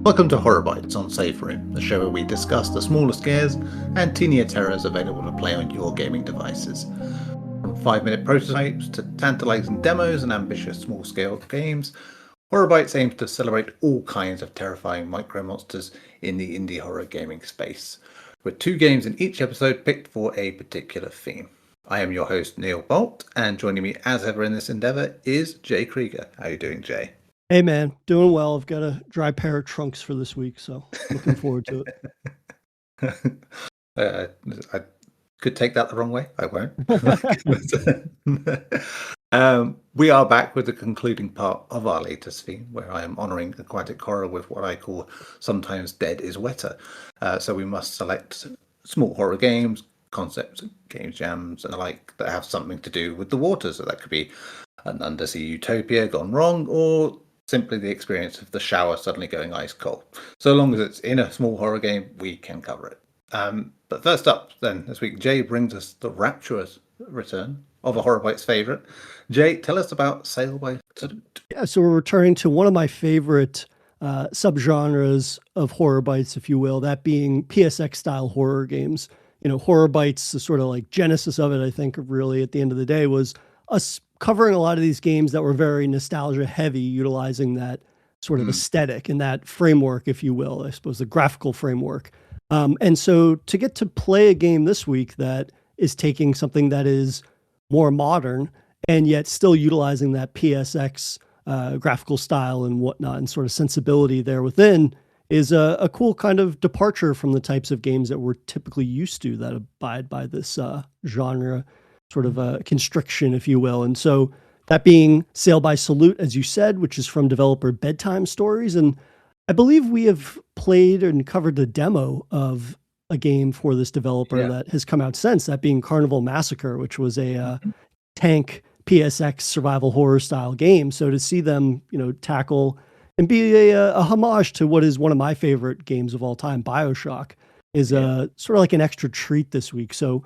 Welcome to Horror Bytes on Safe Room, the show where we discuss the smaller scares and teenier terrors available to play on your gaming devices. From 5-minute prototypes to tantalizing demos and ambitious small-scale games, Horror Bytes aims to celebrate all kinds of terrifying micro-monsters in the indie horror gaming space, with 2 games in each episode picked for a particular theme. I am your host, Neil Bolt, and joining me as ever in this endeavour is Jay Krieger. How are you doing, Jay? Hey man, doing well. I've got a dry pair of trunks for this week, so looking forward to it. I could take that the wrong way. I won't. We are back with the concluding part of our latest theme, where I am honouring aquatic horror with what I call Sometimes Dead is Wetter. So we must select small horror games, concepts, game jams, and the like that have something to do with the water. So that could be an undersea utopia gone wrong, or simply the experience of the shower suddenly going ice cold. So long as it's in a small horror game, we can cover it. But first up, then, this week, Jay brings us the rapturous return of a Horror Bytes favourite. Jay, tell us about Sail by Salute. Yeah, so we're returning to one of my favorite subgenres of Horror Bytes, if you will, that being PSX-style horror games. You know, Horror Bytes, the sort of like genesis of it, I think, really, at the end of the day, was us covering a lot of these games that were very nostalgia heavy, utilizing that sort of aesthetic and that framework, if you will, I suppose the graphical framework. And so to get to play a game this week that is taking something that is more modern and yet still utilizing that PSX graphical style and whatnot and sort of sensibility there within is a cool kind of departure from the types of games that we're typically used to that abide by this genre sort of a constriction, if you will. And so that being Sail by Salute, as you said, which is from developer Bedtime Stories. And I believe we have played and covered the demo of a game for this developer that has come out since, that being Carnival Massacre, which was a tank PSX survival horror style game. So to see them, you know, tackle and be a homage to what is one of my favorite games of all time, BioShock, is sort of like an extra treat this week. So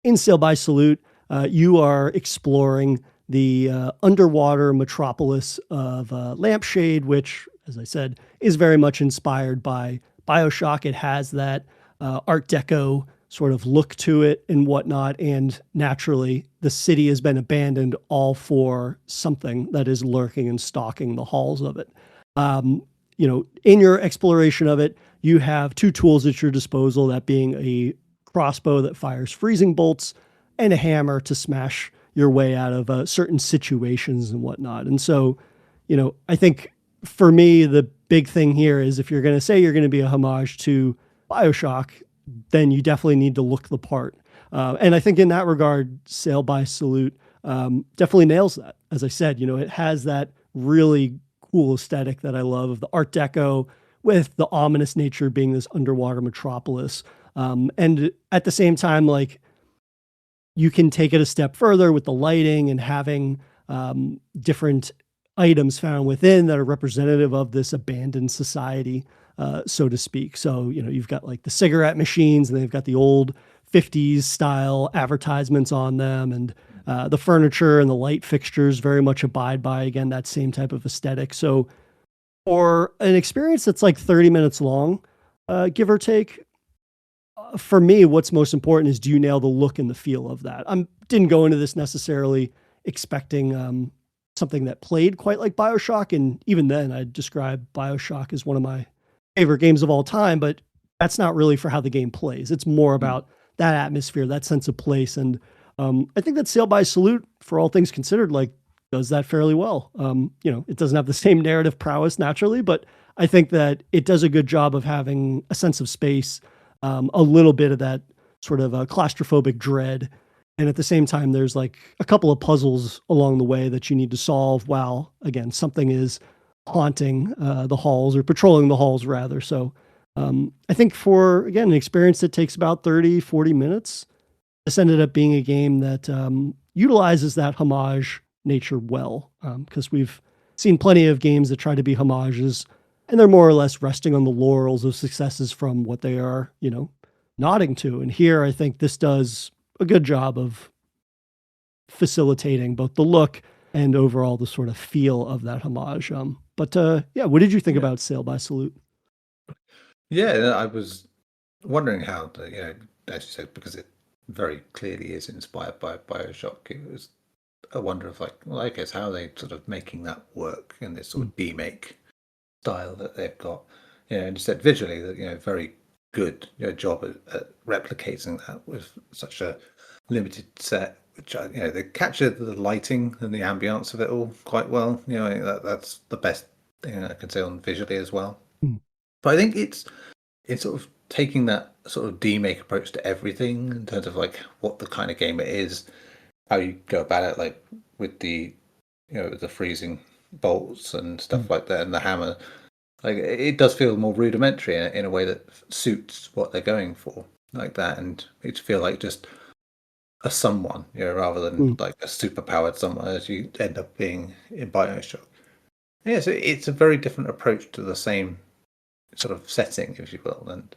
in Sail by Salute, you are exploring the underwater metropolis of Lampshade, which, as I said, is very much inspired by BioShock. It has that Art Deco sort of look to it and whatnot. And naturally, the city has been abandoned all for something that is lurking and stalking the halls of it. You know, in your exploration of it, you have 2 tools at your disposal, that being a crossbow that fires freezing bolts and a hammer to smash your way out of certain situations and whatnot. And so, you know, I think for me, the big thing here is if you're going to say you're going to be a homage to BioShock, then you definitely need to look the part. And I think in that regard, Sail by Salute definitely nails that. As I said, you know, it has that really cool aesthetic that I love of the Art Deco with the ominous nature being this underwater metropolis. And at the same time, like, you can take it a step further with the lighting and having different items found within that are representative of this abandoned society, so to speak. So, you know, you've got like the cigarette machines and they've got the old 50s style advertisements on them, and the furniture and the light fixtures very much abide by, again, that same type of aesthetic. So for an experience that's like 30 minutes long, give or take, for me, what's most important is, do you nail the look and the feel of that? I didn't go into this necessarily expecting something that played quite like BioShock. And even then, I'd describe BioShock as one of my favorite games of all time, but that's not really for how the game plays. It's more about that atmosphere, that sense of place. And I think that Sail by Salute, for all things considered, like, does that fairly well. You know, it doesn't have the same narrative prowess naturally, but I think that it does a good job of having a sense of space, a little bit of that sort of claustrophobic dread. And at the same time, there's like a couple of puzzles along the way that you need to solve while, again, something is haunting the halls, or patrolling the halls rather. So I think for, again, an experience that takes about 30, 40 minutes, this ended up being a game that utilizes that homage nature well. Because we've seen plenty of games that try to be homages, and they're more or less resting on the laurels of successes from what they are, you know, nodding to. And here, I think this does a good job of facilitating both the look and overall the sort of feel of that homage. But yeah, what did you think about Sail by Salute? Yeah, I was wondering how as you said, because it very clearly is inspired by Bioshock. It was a wonder of like, well, I guess how are they sort of making that work in this sort Mm. of demake style that they've got. And you said visually that very good job at replicating that with such a limited set. Which they capture the lighting and the ambience of it all quite well. I think that's the best thing I can say on visually as well. Mm. But I think it's sort of taking that sort of demake approach to everything in terms of like what the kind of game it is, how you go about it, like with the the freezing bolts and stuff Mm. like that, and the hammer. Like it does feel more rudimentary in a way that suits what they're going for, like that, and it feel like just a someone, rather than Mm. like a superpowered someone as you end up being in Bioshock. Yeah, so it's a very different approach to the same sort of setting, if you will, and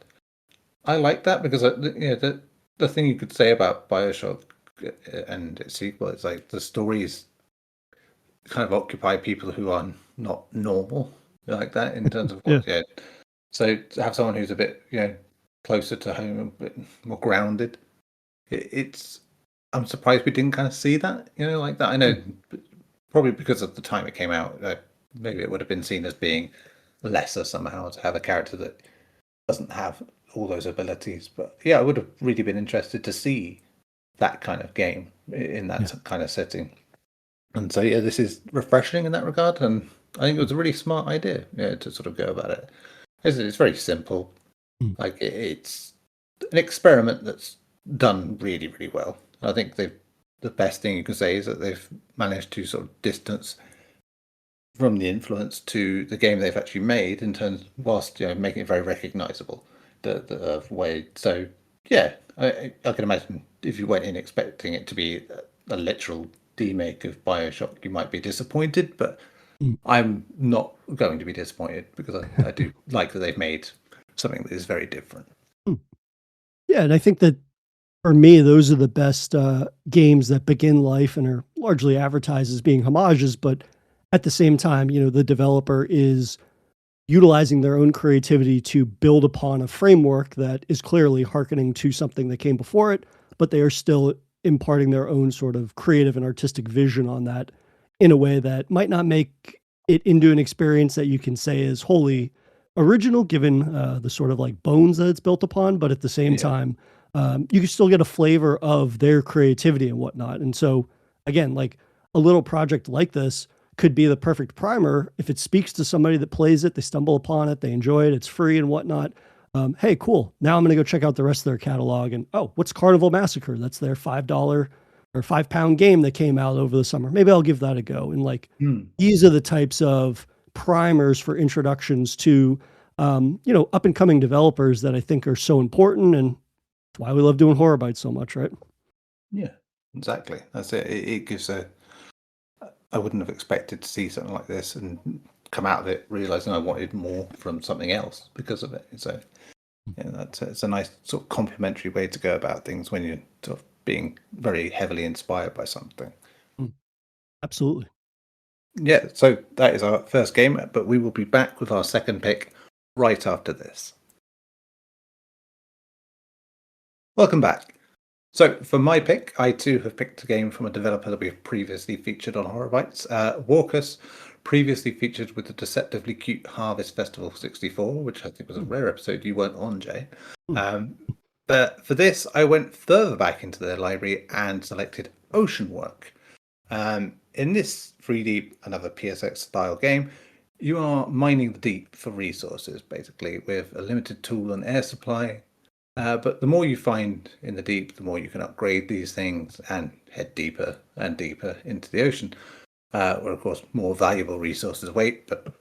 I like that because the thing you could say about Bioshock and its sequel is like the stories kind of occupy people who are not normal like that in terms of Yeah. what so to have someone who's a bit closer to home, a bit more grounded, it's I'm surprised we didn't kind of see that like that. I know Mm. probably because of the time it came out, maybe it would have been seen as being lesser somehow to have a character that doesn't have all those abilities. But yeah, I would have really been interested to see that kind of game in Yeah. that kind of setting. And so yeah, this is refreshing in that regard, and I think it Mm. was a really smart idea, to sort of go about it. It's very simple. Mm. Like it's an experiment that's done really, really well. I think the best thing you can say is that they've managed to sort of distance from the influence to the game they've actually made in terms whilst making it very recognizable the way. So yeah, I can imagine if you went in expecting it to be a literal remake of Bioshock, you might be disappointed, but Mm. I'm not going to be disappointed because I do like that they've made something that is very different. Mm. Yeah, and I think that for me, those are the best games that begin life and are largely advertised as being homages, but at the same time, the developer is utilizing their own creativity to build upon a framework that is clearly hearkening to something that came before it, but they are still imparting their own sort of creative and artistic vision on that in a way that might not make it into an experience that you can say is wholly original, given the sort of like bones that it's built upon, but at the same Yeah. time, you can still get a flavor of their creativity and whatnot. And so, again, like a little project like this could be the perfect primer if it speaks to somebody that plays it, they stumble upon it, they enjoy it, it's free and whatnot. Hey, cool. Now I'm going to go check out the rest of their catalog. And oh, what's Carnival Massacre? That's their $5 or £5 game that came out over the summer. Maybe I'll give that a go. And like, Hmm. these are the types of primers for introductions to, up and coming developers that I think are so important. And that's why we love doing Horror Bytes so much, right? Yeah, exactly. That's it. It gives a. I wouldn't have expected to see something like this and come out of it realizing I wanted more from something else because of it. So yeah, that's it's a nice sort of complementary way to go about things when you're sort of being very heavily inspired by something. Mm, absolutely. Yeah, so that is our first game, but we will be back with our second pick right after this. Welcome back. So for my pick, I too have picked a game from a developer that we have previously featured on Horror Bytes. Walkus, previously featured with the deceptively cute Harvest Festival 64, which I think was a Mm, rare episode you weren't on, Jay. mm, Um, but for this, I went further back into their library and selected Ocean Work. In this 3D, another PSX style game, you are mining the deep for resources, basically, with a limited tool and air supply. But the more you find in the deep, the more you can upgrade these things and head deeper and deeper into the ocean, where, of course, more valuable resources wait. But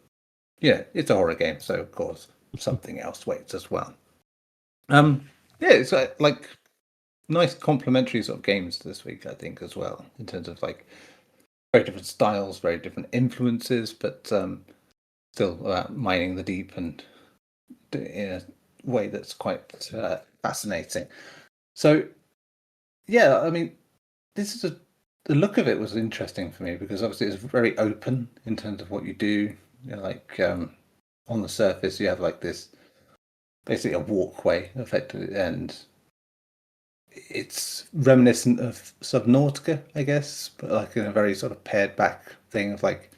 yeah, it's a horror game, so of course, something else waits as well. Yeah, it's like nice complementary sort of games this week, I think, as well, in terms of like very different styles, very different influences, but still mining the deep and in a way that's quite fascinating. So yeah, I mean, this is the look of it was interesting for me because obviously it's very open in terms of what you do. Like on the surface, you have like this. basically a walkway, effectively, and it's reminiscent of Subnautica, I guess, but like in a very sort of pared back thing of like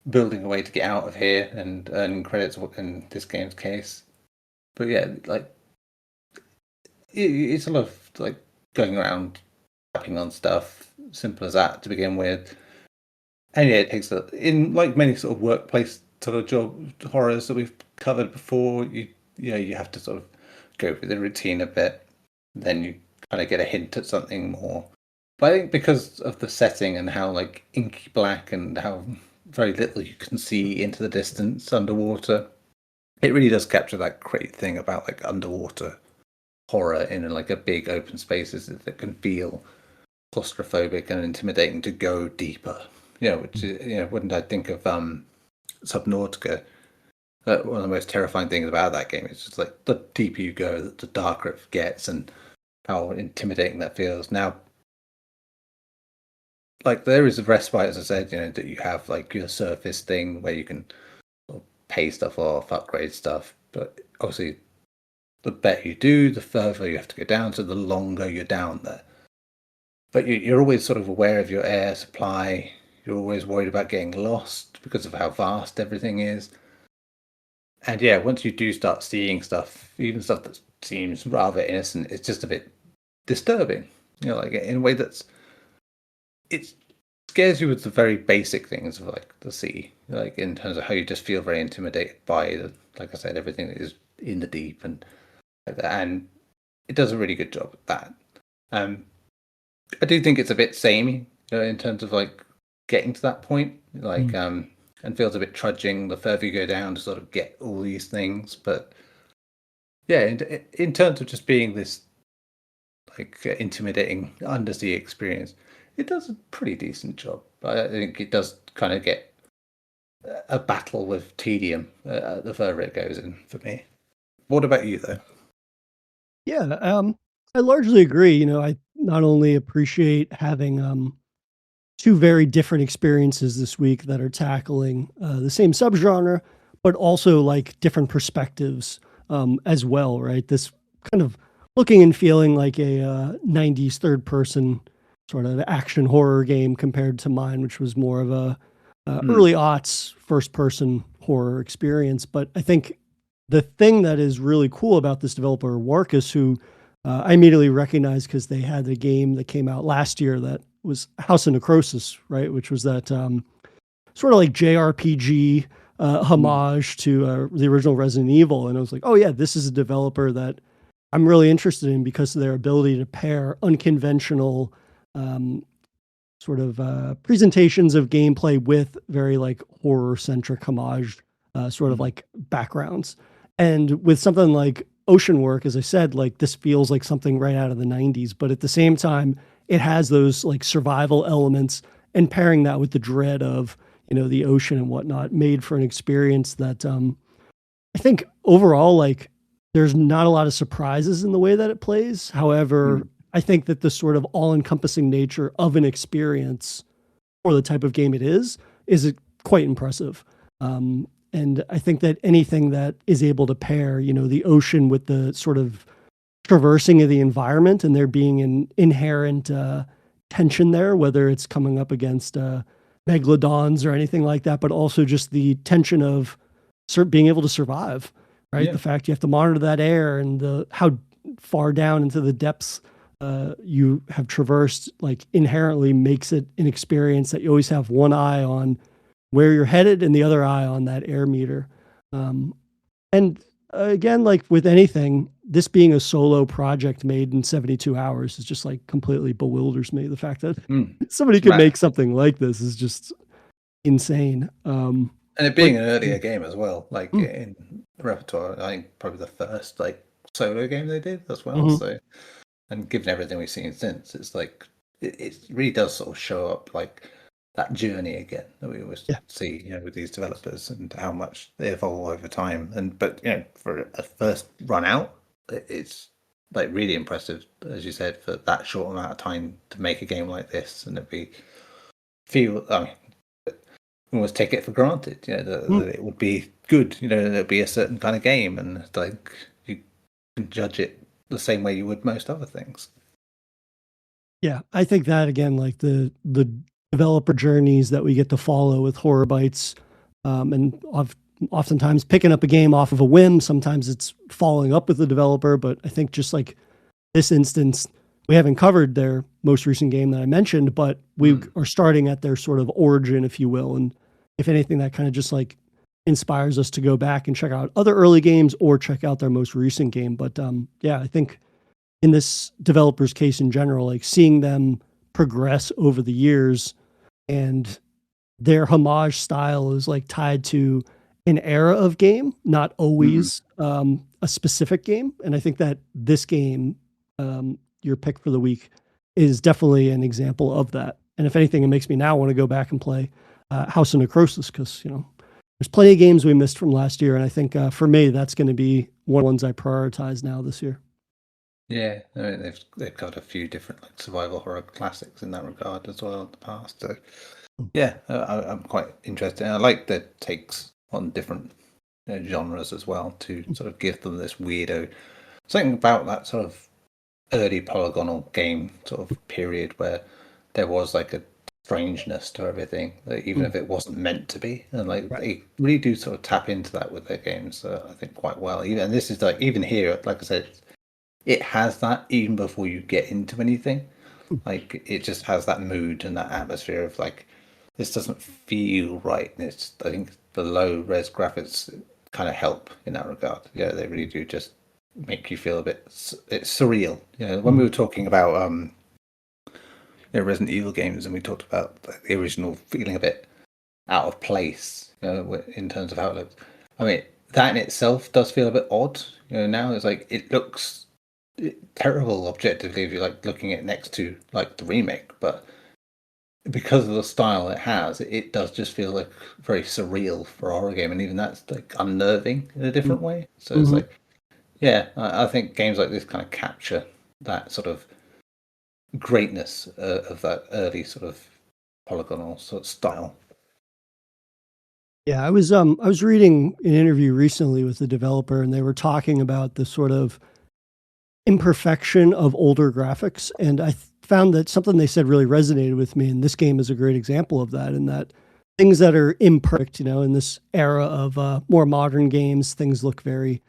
building a way to get out of here and earning credits in this game's case. But yeah, like it's a lot of like going around tapping on stuff, simple as that to begin with. And yeah, it takes in like many sort of workplace sort of job horrors that we've covered before. You have to sort of go through the routine a bit, then you kind of get a hint at something more. But I think because of the setting and how like inky black and how very little you can see into the distance underwater, it really does capture that great thing about like underwater horror in like a big open spaces that can feel claustrophobic and intimidating to go deeper. Which is, wouldn't I think of Subnautica? One of the most terrifying things about that game is just like the deeper you go, the darker it gets, and how intimidating that feels. Now, like there is a respite, as I said, that you have like your surface thing where you can sort of pay stuff off, upgrade stuff, but obviously the better you do, the further you have to go down, so the longer you're down there. But you're always sort of aware of your air supply. You're always worried about getting lost because of how vast everything is. And yeah, once you do start seeing stuff, even stuff that seems rather innocent, it's just a bit disturbing. Like in a way it scares you with the very basic things of like the sea, like in terms of how you just feel very intimidated by like I said, everything that is in the deep and like that. And it does a really good job at that. I do think it's a bit samey, in terms of like getting to that point, like and feels a bit trudging the further you go down to sort of get all these things. But yeah, in terms of just being this like intimidating undersea experience, it does a pretty decent job. I think it does kind of get a battle with tedium the further it goes in for me. What about you though? Yeah, I largely agree. I not only appreciate having two very different experiences this week that are tackling the same subgenre, but also like different perspectives as well, right? This kind of looking and feeling like a 90s third person sort of action horror game compared to mine, which was more of a early aughts first person horror experience. But I think the thing that is really cool about this developer, Warcus, who I immediately recognized because they had a game that came out last year that was House of Necrosis, right? Which was that sort of like JRPG homage to the original Resident Evil. And I was like, oh, yeah, this is a developer that I'm really interested in because of their ability to pair unconventional sort of presentations of gameplay with very like horror centric homage sort of like backgrounds. And with something like Ocean Work, as I said, like this feels like something right out of the 90s, but at the same time, it has those like survival elements, and pairing that with the dread of, the ocean and whatnot made for an experience that I think overall, like there's not a lot of surprises in the way that it plays. However, I think that the sort of all encompassing nature of an experience for the type of game it is quite impressive. And I think that anything that is able to pair, the ocean with the sort of traversing of the environment and there being an inherent tension there, whether it's coming up against megalodons or anything like that, but also just the tension of being able to survive, right? Yeah. The fact you have to monitor that air and how far down into the depths you have traversed, like inherently makes it an experience that you always have one eye on where you're headed and the other eye on that air meter. And again, like with anything, this being a solo project made in 72 hours is just like completely bewilders me. The fact that somebody could make something like this is just insane. And it being an earlier game as well, like in the repertoire, I think probably the first like solo game they did as well. So, and given everything we've seen since, it's like it really does sort of show up like that journey again that we always see, with these developers and how much they evolve over time. But for a first run out, it's like really impressive, as you said, for that short amount of time to make a game like this, and I mean, almost take it for granted, that it would be good, there'd be a certain kind of game, and like you can judge it the same way you would most other things. Yeah, I think that again, like the developer journeys that we get to follow with Horror Bytes, and oftentimes picking up a game off of a whim. Sometimes it's following up with the developer, but I think just like this instance, we haven't covered their most recent game that I mentioned, but we are starting at their sort of origin, if you will. And if anything, that kind of just like inspires us to go back and check out other early games or check out their most recent game. But yeah, I think in this developer's case in general, like seeing them progress over the years and their homage style is like tied to an era of game, not always a specific game. And I think that this game, your pick for the week, is definitely an example of that. And if anything, it makes me now want to go back and play House of Necrosis because, there's plenty of games we missed from last year. And I think for me, that's going to be one of the ones I prioritize now this year. Yeah, I mean, they've got a few different like survival horror classics in that regard as well in the past. So yeah, I'm quite interested. I like the takes on different genres as well to sort of give them this weirdo something about that sort of early polygonal game sort of period where there was like a strangeness to everything, even if it wasn't meant to be, and like they really do sort of tap into that with their games. I think quite well. And this is like even here, like I said, it has that even before you get into anything. Like it just has that mood and that atmosphere of like this doesn't feel right. And it's I think the low res graphics kind of help in that regard. Yeah, they really do just make you feel a bit it's surreal. When we were talking about Resident Evil games and we talked about the original feeling a bit out of place, in terms of how it looks. I mean, that in itself does feel a bit odd. Now it's like it looks terrible objectively if you're like looking at it next to like the remake, but because of the style it has, it does just feel like very surreal for a horror game, and even that's like unnerving in a different way. So it's like, yeah, I think games like this kind of capture that sort of greatness of that early sort of polygonal sort of style. Yeah, I was reading an interview recently with the developer, and they were talking about the sort of imperfection of older graphics, and I found that something they said really resonated with me, and this game is a great example of that. In that things that are imperfect, in this era of more modern games, things look very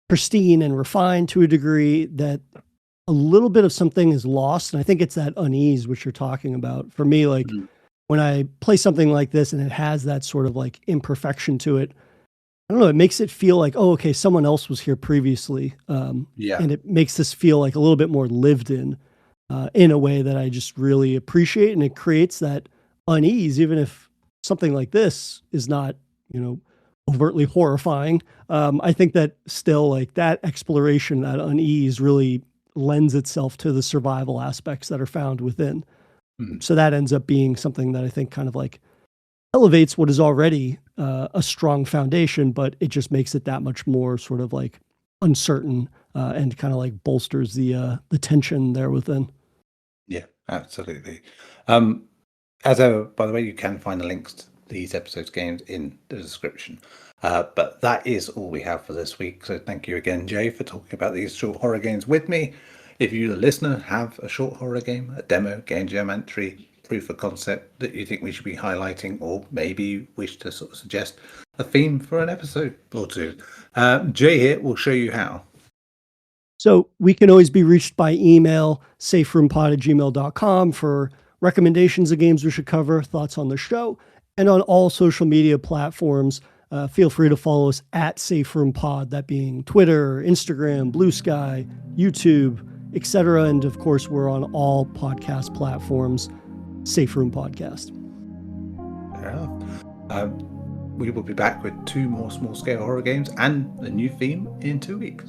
pristine and refined to a degree that a little bit of something is lost. And I think it's that unease which you're talking about. For me, like when I play something like this and it has that sort of like imperfection to it, I don't know, it makes it feel like, oh, okay, someone else was here previously. And it makes this feel like a little bit more lived in a way that I just really appreciate. And it creates that unease, even if something like this is not, overtly horrifying. I think that still like that exploration, that unease really lends itself to the survival aspects that are found within. So that ends up being something that I think kind of like elevates what is already a strong foundation, but it just makes it that much more sort of like uncertain and kind of like bolsters the tension there within. Yeah, absolutely. As ever, by the way, you can find the links to these episodes games in the description. But that is all we have for this week. So thank you again, Jay, for talking about these short horror games with me. If you, the listener, have a short horror game, a demo, game jam entry, proof of concept that you think we should be highlighting, or maybe you wish to sort of suggest a theme for an episode or two, Jay here will show you how. So we can always be reached by email, saferoompod@gmail.com for recommendations of games we should cover, thoughts on the show, and on all social media platforms. Feel free to follow us at SafeRoomPod, that being Twitter, Instagram, Blue Sky, YouTube, etc. And of course, we're on all podcast platforms, Safe Room Podcast. Fair enough. We will be back with 2 more small-scale horror games and a new theme in 2 weeks.